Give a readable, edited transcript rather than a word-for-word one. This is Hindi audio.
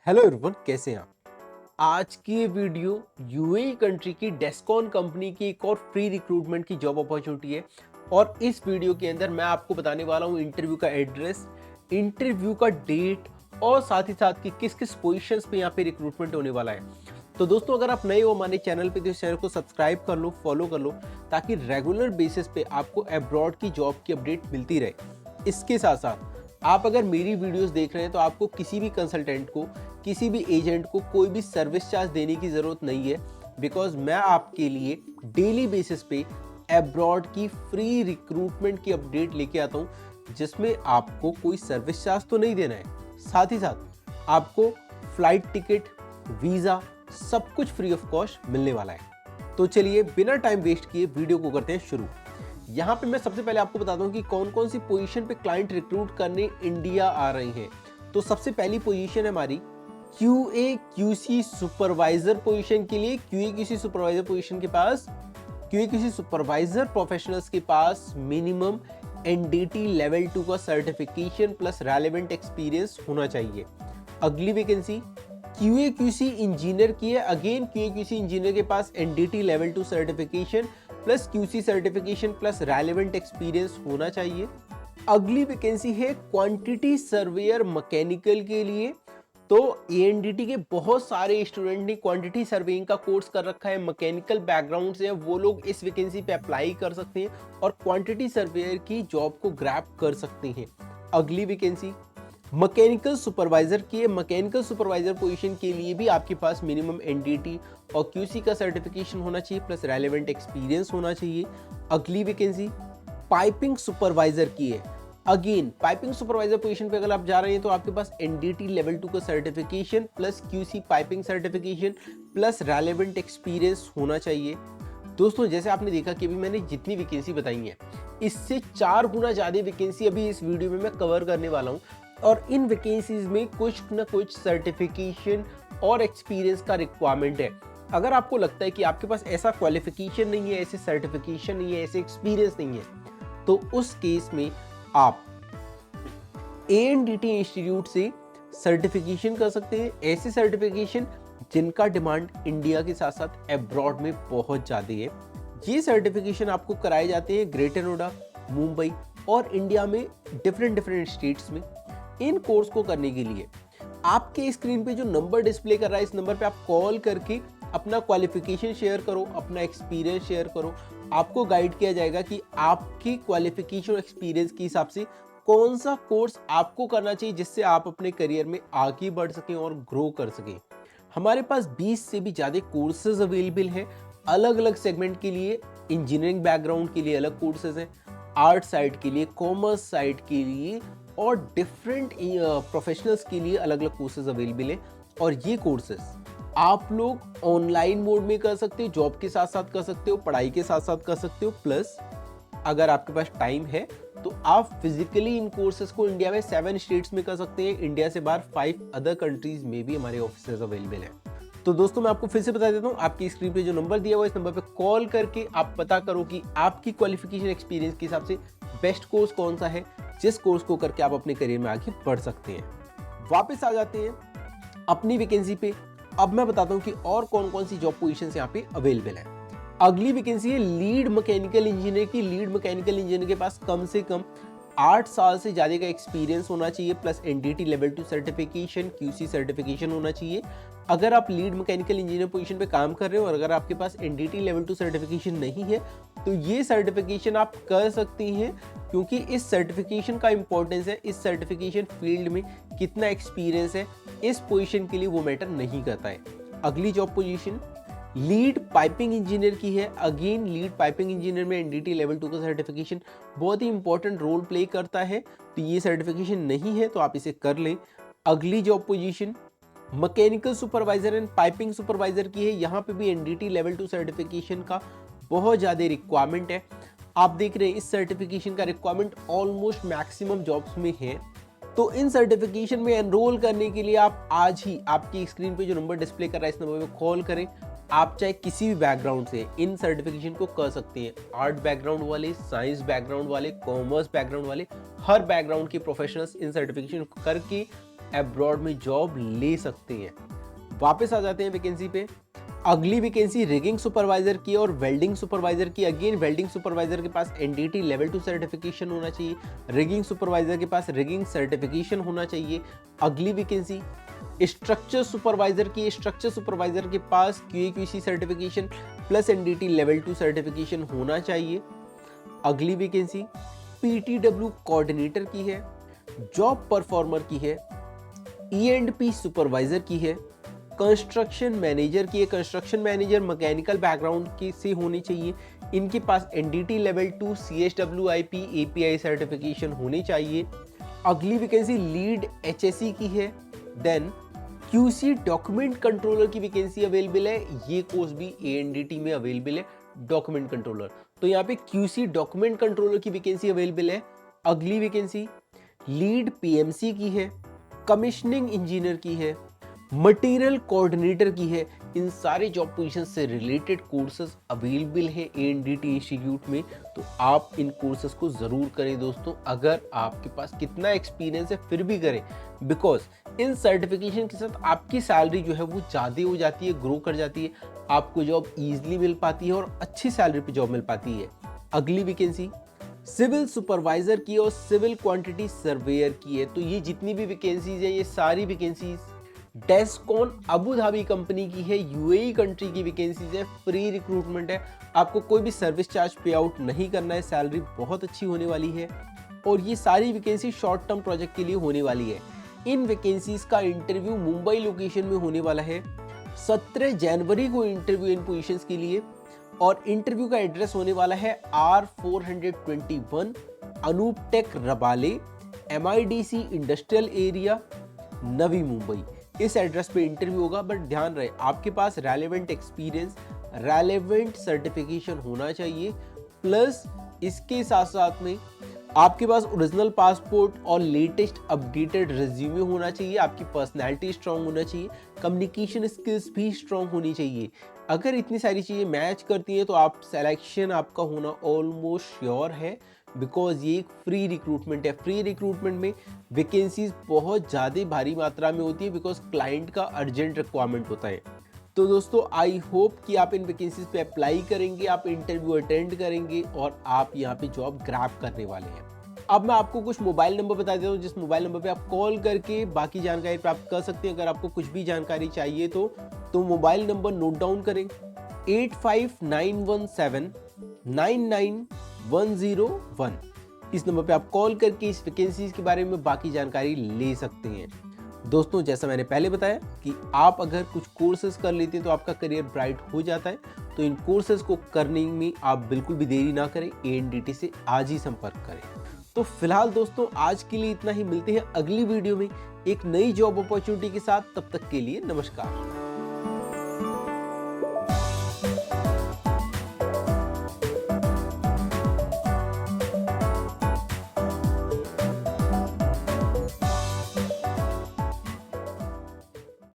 हेलो एवरीवन, कैसे हैं आप। आज की ये वीडियो यूएई कंट्री की डेस्कॉन कंपनी की एक और फ्री रिक्रूटमेंट की जॉब अपॉर्चुनिटी है। और इस वीडियो के अंदर मैं आपको बताने वाला हूँ इंटरव्यू का एड्रेस, इंटरव्यू का डेट और साथ ही साथ कि किस किस पोजीशंस पे यहाँ पे रिक्रूटमेंट होने वाला है। तो दोस्तों, अगर आप नए हो हमारे चैनल पे तो इस चैनल को सब्सक्राइब कर लो, फॉलो कर लो, ताकि रेगुलर बेसिस पे आपको अब्रॉड की जॉब की अपडेट मिलती रहे। इसके साथ साथ आप अगर मेरी वीडियोस देख रहे हैं तो आपको किसी भी कंसल्टेंट को, किसी भी एजेंट को कोई भी सर्विस चार्ज देने की ज़रूरत नहीं है, बिकॉज मैं आपके लिए डेली बेसिस पे अब्रॉड की फ्री रिक्रूटमेंट की अपडेट लेके आता हूँ, जिसमें आपको कोई सर्विस चार्ज तो नहीं देना है, साथ ही साथ आपको फ्लाइट टिकट, वीज़ा सब कुछ फ्री ऑफ कॉस्ट मिलने वाला है। तो चलिए बिना टाइम वेस्ट किए वीडियो को करते हैं शुरू। यहाँ पे मैं सबसे पहले आपको बताता हूँ कि कौन कौन सी पोजीशन पे क्लाइंट रिक्रूट करने इंडिया आ रही हैं। तो सबसे पहली पोजीशन है हमारी QA QC सुपरवाइजर पोजीशन के लिए। QA QC सुपरवाइजर पोजीशन के पास QA QC सुपरवाइजर प्रोफेशनल्स के पास मिनिमम NDT लेवल 2 का सर्टिफिकेशन प्लस रेलेवेंट एक्सपीरियंस होना चाहिए। अगली वैकेंसी QA QC इंजीनियर की है। अगेन QA QC इंजीनियर के पास NDT level 2 certification plus QC certification plus relevant experience होना चाहिए। अगली वैकेंसी है क्वांटिटी सर्वेयर मैकेनिकल के लिए। तो ANDT के बहुत सारे स्टूडेंट ने क्वांटिटी सर्वेइंग का कोर्स कर रखा है, मैकेनिकल बैकग्राउंड से है, वो लोग इस वैकेंसी पे अप्लाई कर सकते हैं और क्वांटिटी सर्वेयर की जॉब को ग्रैब कर सकते हैं। अगली वैकेंसी मैकेनिकल सुपरवाइजर की है। मैकेनिकल सुपरवाइजर पोजीशन के लिए भी आपके पास मिनिमम NDT और QC का सर्टिफिकेशन होना चाहिए प्लस रेलेवेंट एक्सपीरियंस होना चाहिए। अगली वैकेंसी पाइपिंग सुपरवाइजर की है। अगेन पाइपिंग सुपरवाइजर पोजीशन पे अगर आप जा रहे हैं तो आपके पास NDT लेवल 2 का certification plus QC piping certification plus relevant experience होना चाहिए। दोस्तों, जैसे आपने देखा कि अभी मैंने जितनी वैकेंसी बताई है, इससे 4 गुना ज्यादा वैकेंसी अभी इस वीडियो में मैं कवर करने वाला हूँ। और इन वैकेंसीज में कुछ ना कुछ सर्टिफिकेशन और एक्सपीरियंस का रिक्वायरमेंट है। अगर आपको लगता है कि आपके पास ऐसा क्वालिफिकेशन नहीं है, ऐसे सर्टिफिकेशन नहीं है, ऐसे एक्सपीरियंस नहीं है, तो उस केस में आप ANDT इंस्टीट्यूट से सर्टिफिकेशन कर सकते हैं। ऐसे सर्टिफिकेशन जिनका डिमांड इंडिया के साथ साथ अब्रॉड में बहुत ज़्यादा है। ये सर्टिफिकेशन आपको कराए जाते हैं ग्रेटर नोएडा, मुंबई और इंडिया में डिफरेंट स्टेट्स में। इन कोर्स को करने के लिए आपके स्क्रीन पे जो नंबर डिस्प्ले कर रहा है, इस नंबर पे आप कॉल करके अपना क्वालिफिकेशन शेयर करो, अपना एक्सपीरियंस शेयर करो। आपको गाइड किया जाएगा कि आपकी क्वालिफिकेशन और एक्सपीरियंस के हिसाब से कौन सा कोर्स आपको करना चाहिए, जिससे आप अपने करियर में आगे बढ़ सकें और ग्रो कर सकें। हमारे पास 20 से भी ज़्यादा कोर्सेज अवेलेबल हैं अलग अलग सेगमेंट के लिए। इंजीनियरिंग बैकग्राउंड के लिए अलग कोर्सेज हैं, आर्ट साइड के लिए, कॉमर्स साइड के लिए और डिफरेंट प्रोफेशनल्स के लिए अलग अलग कोर्सेज अवेलेबल हैं। और ये कोर्सेज आप लोग ऑनलाइन मोड में कर सकते हो, जॉब के साथ साथ कर सकते हो, पढ़ाई के साथ साथ कर सकते हो, प्लस अगर आपके पास टाइम है तो आप फिजिकली इन कोर्सेज को इंडिया में 7 स्टेट्स में कर सकते हैं। इंडिया से बाहर 5 अदर कंट्रीज में भी हमारे ऑफिसेज अवेलेबल हैं। तो दोस्तों, मैं आपको फिर से बता देता हूँ, आपकी स्क्रीन पे जो नंबर दिया हुआ है, इस नंबर पे कॉल करके आप पता करो कि आपकी क्वालिफिकेशन एक्सपीरियंस के हिसाब से बेस्ट कोर्स कौन सा है, जिस कोर्स को करके आप अपने करियर में आगे बढ़ सकते हैं। वापस आ जाते हैं अपनी वैकेंसी पे। अब मैं बताता हूँ कि और कौन कौन सी जॉब पोजीशन यहाँ पे अवेलेबल है। अगली वैकेंसी है लीड मैकेनिकल इंजीनियर की। लीड मैकेनिकल इंजीनियर के पास कम से कम 8 साल से ज़्यादा का एक्सपीरियंस होना चाहिए plus NDT level 2 certification, QC certification होना चाहिए। अगर आप लीड मैकेनिकल इंजीनियर पोजीशन पे काम कर रहे हो और अगर आपके पास NDT लेवल 2 सर्टिफिकेशन नहीं है तो ये सर्टिफिकेशन आप कर सकती हैं, क्योंकि इस सर्टिफिकेशन का इंपॉर्टेंस है। इस सर्टिफिकेशन फील्ड में कितना एक्सपीरियंस है इस पोजीशन के लिए वो मैटर नहीं करता है। अगली job position lead piping engineer की है। अगेन लीड पाइपिंग इंजीनियर में NDT लेवल 2 का सर्टिफिकेशन बहुत ही इंपॉर्टेंट रोल प्ले करता है, तो ये सर्टिफिकेशन नहीं है तो आप इसे कर लें। अगली job position mechanical supervisor and piping supervisor की है। यहाँ पे भी NDT लेवल 2 सर्टिफिकेशन का बहुत ज़्यादा रिक्वायरमेंट है। आप देख रहे हैं इस सर्टिफिकेशन का रिक्वायरमेंट ऑलमोस्ट मैक्सिमम जॉब्स में है। तो इन सर्टिफिकेशन में एनरोल करने के लिए आप आज ही आपकी स्क्रीन पे जो नंबर डिस्प्ले कर रहा है, इस नंबर पे कॉल करें। आप चाहे किसी भी बैकग्राउंड से इन सर्टिफिकेशन को कर सकते हैं। आर्ट बैकग्राउंड वाले, साइंस बैकग्राउंड वाले, कॉमर्स बैकग्राउंड वाले, हर बैकग्राउंड के प्रोफेशनल्स इन सर्टिफिकेशन को करके अब्रॉड में जॉब ले सकते हैं। वापस आ जाते हैं वैकेंसी पे। अगली वैकेंसी रिगिंग सुपरवाइजर की और वेल्डिंग सुपरवाइजर की। अगेन वेल्डिंग सुपरवाइजर के पास एनडीटी लेवल 2 सर्टिफिकेशन होना चाहिए, रिगिंग सुपरवाइजर के पास रिगिंग सर्टिफिकेशन होना चाहिए। अगली वैकेंसी स्ट्रक्चर सुपरवाइजर की। स्ट्रक्चर सुपरवाइजर के पास QA/QC certification plus NDT level 2 certification होना चाहिए। अगली वैकेंसी PTW कोऑर्डिनेटर की है, जॉब परफॉर्मर की है, E&P सुपरवाइजर की है, कंस्ट्रक्शन मैनेजर की है। कंस्ट्रक्शन मैनेजर मैकेनिकल बैकग्राउंड की से होनी चाहिए। इनके पास NDT level 2 CSWIP API certification होनी चाहिए। अगली वैकेंसी लीड HSE की है। देन QC डॉक्यूमेंट कंट्रोलर की वैकेंसी अवेलेबल है। ये कोर्स भी ANDT में अवेलेबल है, डॉक्यूमेंट कंट्रोलर। तो यहाँ पे QC डॉक्यूमेंट कंट्रोलर की वैकेंसी अवेलेबल है। अगली वैकेंसी लीड PMC की है, कमिश्निंग इंजीनियर की है, मटेरियल कोऑर्डिनेटर की है। इन सारे जॉब पोजीशन से रिलेटेड कोर्सेज अवेलेबल है ANDT इंस्टीट्यूट में। तो आप इन कोर्सेज को जरूर करें दोस्तों। अगर आपके पास कितना एक्सपीरियंस है फिर भी करें, बिकॉज इन सर्टिफिकेशन के साथ आपकी सैलरी जो है वो ज़्यादा हो जाती है, ग्रो कर जाती है, आपको जॉब ईजिली मिल पाती है और अच्छी सैलरी पे जॉब मिल पाती है। अगली वैकेंसी सिविल सुपरवाइजर की और सिविल क्वांटिटी सर्वेयर की है। तो ये जितनी भी वैकेंसीज है, ये सारी vacancies Descon Abu Dhabi company की है, UAE कंट्री की वैकेंसीज है, फ्री रिक्रूटमेंट है, आपको कोई भी सर्विस चार्ज पे आउट नहीं करना है, सैलरी बहुत अच्छी होने वाली है और ये सारी वैकेंसी शॉर्ट टर्म प्रोजेक्ट के लिए होने वाली है। इन वैकेंसीज का इंटरव्यू मुंबई लोकेशन में होने वाला है। 17 जनवरी को इंटरव्यू इन पोजीशंस के लिए और इंटरव्यू का एड्रेस होने वाला है R421 Anoop tech Rabale, MIDC industrial area, Navi Mumbai. इस एड्रेस पे इंटरव्यू होगा। बट ध्यान रहे आपके पास रेलेवेंट एक्सपीरियंस, रेलेवेंट सर्टिफिकेशन होना चाहिए, प्लस इसके साथ साथ में आपके पास ओरिजिनल पासपोर्ट और लेटेस्ट अपडेटेड रिज्यूमे होना चाहिए। आपकी पर्सनैलिटी स्ट्रांग होना चाहिए, कम्युनिकेशन स्किल्स भी स्ट्रांग होनी चाहिए। अगर इतनी सारी चीज़ें मैच करती हैं तो आप सिलेक्शन आपका होना ऑलमोस्ट श्योर है, बिकॉज ये एक फ्री रिक्रूटमेंट है। फ्री रिक्रूटमेंट में वैकेंसीज बहुत ज़्यादा भारी मात्रा में होती है, बिकॉज क्लाइंट का अर्जेंट रिक्वायरमेंट होता है। तो दोस्तों आई होप कि आप इन वैकेंसीज पे अप्लाई करेंगे, आप इंटरव्यू अटेंड करेंगे और आप यहाँ पे जॉब ग्रैब करने वाले हैं। अब मैं आपको कुछ मोबाइल नंबर बता देता हूँ, जिस मोबाइल नंबर पे आप कॉल करके बाकी जानकारी प्राप्त कर सकते हैं। अगर आपको कुछ भी जानकारी चाहिए तो मोबाइल नंबर नोट डाउन करें 8591799101। इस नंबर पे आप कॉल करके इस वैकेंसीज के बारे में बाकी जानकारी ले सकते हैं। दोस्तों जैसा मैंने पहले बताया कि आप अगर कुछ कोर्सेज कर लेते हैं तो आपका करियर ब्राइट हो जाता है। तो इन कोर्सेज को करने में आप बिल्कुल भी देरी ना करें, ANDT से आज ही संपर्क करें। तो फिलहाल दोस्तों आज के लिए इतना ही। मिलते हैं अगली वीडियो में एक नई जॉब अपॉर्चुनिटी के साथ। तब तक के लिए नमस्कार।